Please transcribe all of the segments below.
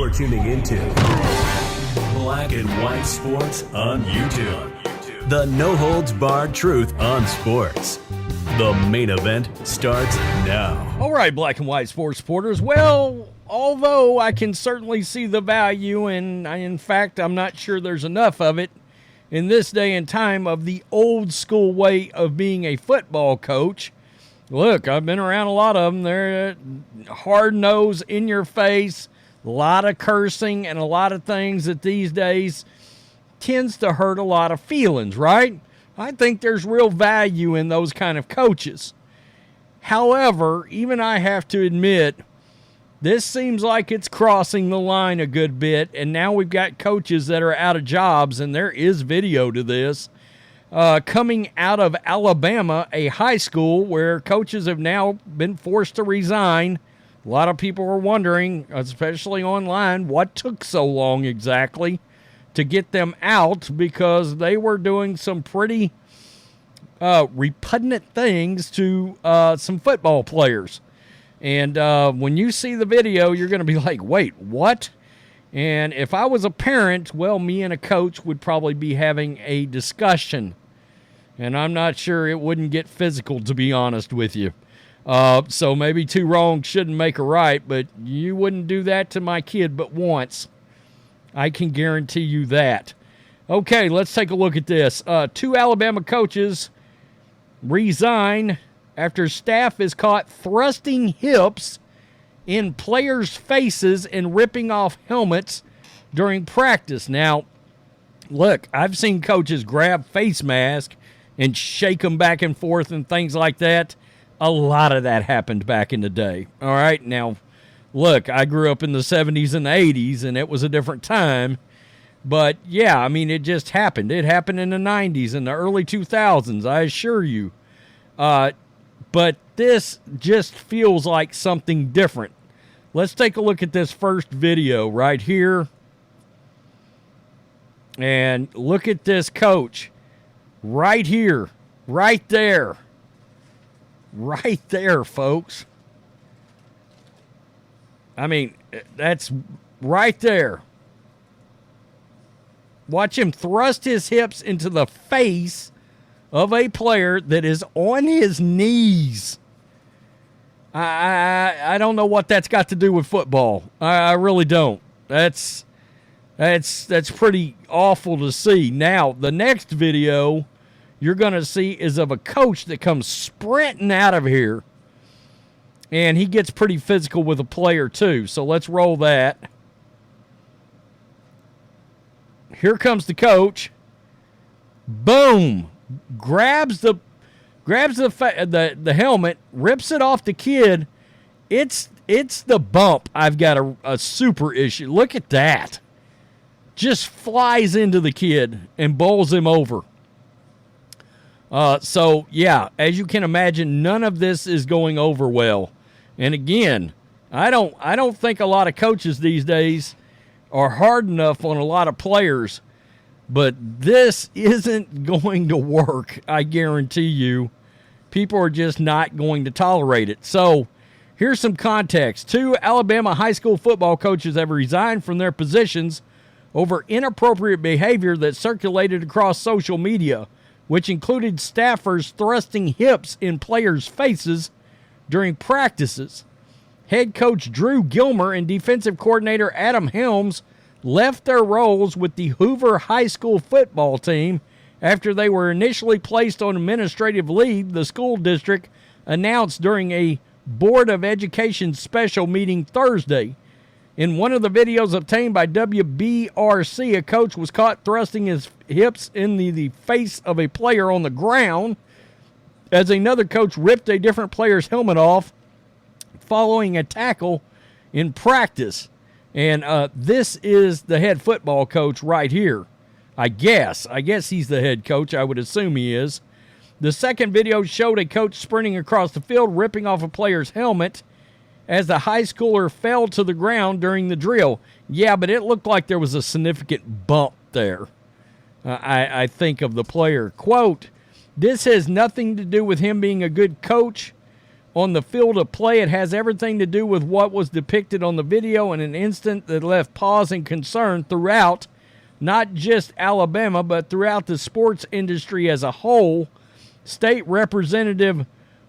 You're tuning into Black and White Sports on YouTube. The no-holds-barred truth on sports. The main event starts now. All right, Black and White Sports supporters. Well, although I can certainly see the value, and in fact, I'm not sure there's enough of it in this day and time of the old school way of being a football coach. Look, I've been around a lot of them. They're hard-nosed, in your face, a lot of cursing and a lot of things that these days tends to hurt a lot of feelings, right? I think there's real value in those kind of coaches. However, even I have to admit, this seems like it's crossing the line a good bit, and now we've got coaches that are out of jobs, and there is video to this. Coming out of Alabama, a high school where coaches have now been forced to resign. A lot of people are wondering, especially online, what took so long exactly to get them out, because they were doing some pretty repugnant things to some football players. And when you see the video, you're going to be like, wait, what? And if I was a parent, well, me and a coach would probably be having a discussion. And I'm not sure it wouldn't get physical, to be honest with you. So maybe two wrongs shouldn't make a right, but you wouldn't do that to my kid but once. I can guarantee you that. Okay, let's take a look at this. Two Alabama coaches resign after staff is caught thrusting hips in players' faces and ripping off helmets during practice. Now, look, I've seen coaches grab face masks and shake them back and forth and things like that. A lot of that happened back in the day. All right, now, look, I grew up in the 70s and the 80s, and it was a different time. But, yeah, I mean, it just happened. It happened in the 90s and the early 2000s, I assure you. But this just feels like something different. Let's take a look at this first video right here. And look at this coach right here, right there. Right there, folks. I mean, that's right there. Watch him thrust his hips into the face of a player that is on his knees. I don't know what that's got to do with football. I really don't. That's pretty awful to see. Now, the next video you're going to see is of a coach that comes sprinting out of here. And he gets pretty physical with a player too. So let's roll that. Here comes the coach. Boom. Grabs the helmet, rips it off the kid. It's the bump. I've got a super issue. Look at that. Just flies into the kid and bowls him over. So, yeah, as you can imagine, none of this is going over well. And again, I don't think a lot of coaches these days are hard enough on a lot of players, but this isn't going to work, I guarantee you. People are just not going to tolerate it. So, here's some context. Two Alabama high school football coaches have resigned from their positions over inappropriate behavior that circulated across social media, which included staffers thrusting hips in players' faces during practices. Head coach Drew Gilmer and defensive coordinator Adam Helms left their roles with the Hoover High School football team after they were initially placed on administrative leave, the school district announced during a Board of Education special meeting Thursday. In one of the videos obtained by WBRC, a coach was caught thrusting his hips in the face of a player on the ground as another coach ripped a different player's helmet off following a tackle in practice. And this is the head football coach right here. I guess he's the head coach. I would assume he is. The second video showed a coach sprinting across the field, ripping off a player's helmet as the high schooler fell to the ground during the drill. Yeah, but it looked like there was a significant bump there. I think of the player. Quote, "This has nothing to do with him being a good coach. on the field of play. It has everything to do with what was depicted on the video in an instant that left pause and concern throughout, not just Alabama, but throughout the sports industry as a whole. State Representative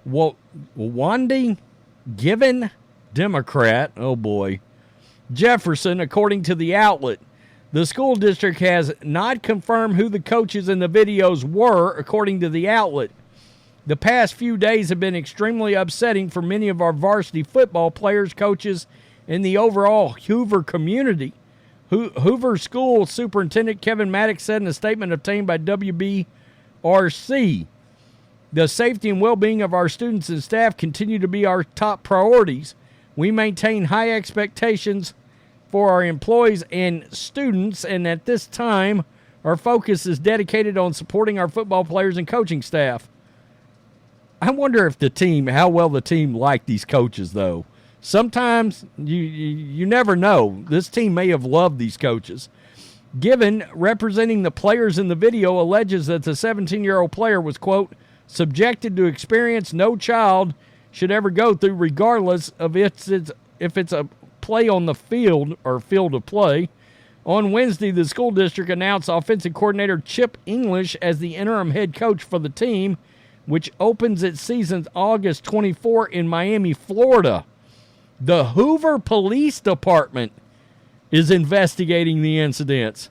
Wandi Given, Democrat, oh boy, Jefferson, according to the outlet. The school district has not confirmed who the coaches in the videos were, according to the outlet. The past few days have been extremely upsetting for many of our varsity football players, coaches, and the overall Hoover community. Hoover School Superintendent Kevin Maddox said in a statement obtained by WBRC, "The safety and well-being of our students and staff continue to be our top priorities. We maintain high expectations for our employees and students, and at this time, our focus is dedicated on supporting our football players and coaching staff." I wonder if how well the team liked these coaches, though. Sometimes you never know. This team may have loved these coaches. Given, representing the players in the video, alleges that the 17-year-old player was, quote, subjected to experience no child should ever go through, regardless of if it's a play on the field or field of play. On Wednesday, the school district announced offensive coordinator Chip English as the interim head coach for the team, which opens its season August 24 in Miami, Florida. The Hoover Police Department is investigating the incidents.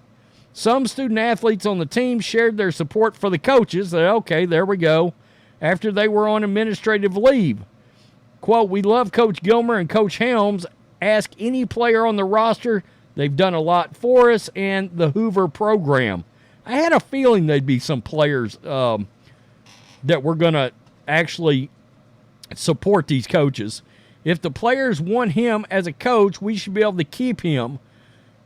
Some student athletes on the team shared their support for the coaches. Okay, there we go. After they were on administrative leave. Quote, "We love Coach Gilmer and Coach Helms. Ask any player on the roster. They've done a lot for us and the Hoover program." I had a feeling there'd be some players that were going to actually support these coaches. If the players want him as a coach, we should be able to keep him.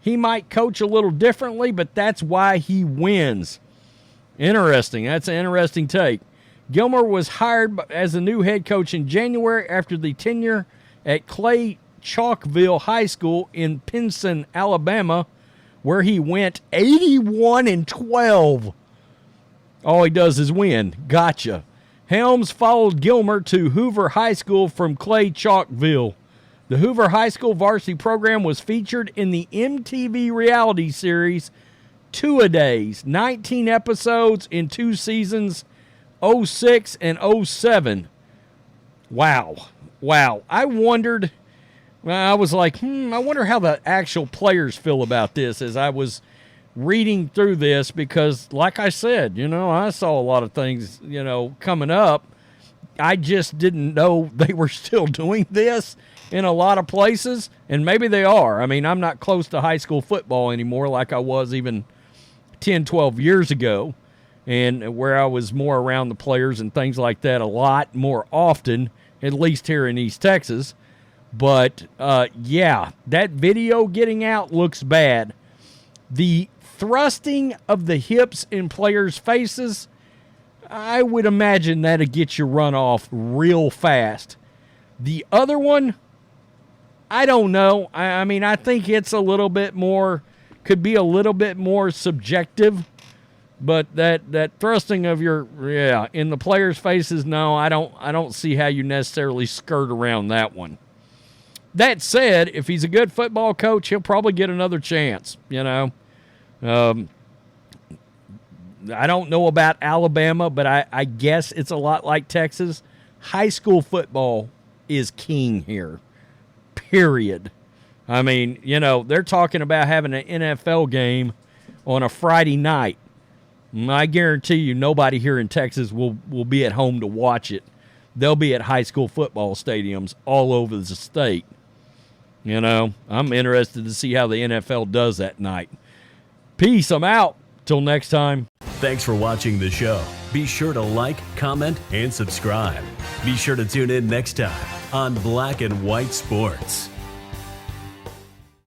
He might coach a little differently, but that's why he wins. Interesting. That's an interesting take. Gilmer was hired as the new head coach in January after the tenure at Clay Chalkville High School in Pinson, Alabama, where he went 81-12. All he does is win. Gotcha. Helms followed Gilmer to Hoover High School from Clay Chalkville. The Hoover High School varsity program was featured in the MTV reality series Two-A-Days, 19 episodes in 2 seasons, 06 and 07. Wow. I wondered, I was like, I wonder how the actual players feel about this as I was reading through this, because like I said, I saw a lot of things, coming up. I just didn't know they were still doing this in a lot of places, and maybe they are. I mean, I'm not close to high school football anymore like I was even 10, 12 years ago, and where I was more around the players and things like that a lot more often, at least here in East Texas. But, yeah, that video getting out looks bad. The thrusting of the hips in players' faces, I would imagine that'd get you run off real fast. The other one, I don't know. I mean, I think it's a little bit more, could be a little bit more subjective. But that thrusting of in the players' faces, no, I don't see how you necessarily skirt around that one. That said, if he's a good football coach, he'll probably get another chance, I don't know about Alabama, but I guess it's a lot like Texas. High school football is king here, period. I mean, they're talking about having an NFL game on a Friday night. I guarantee you nobody here in Texas will be at home to watch it. They'll be at high school football stadiums all over the state. I'm interested to see how the NFL does that night. Peace. I'm out. Till next time. Thanks for watching the show. Be sure to like, comment, and subscribe. Be sure to tune in next time on Black and White Sports.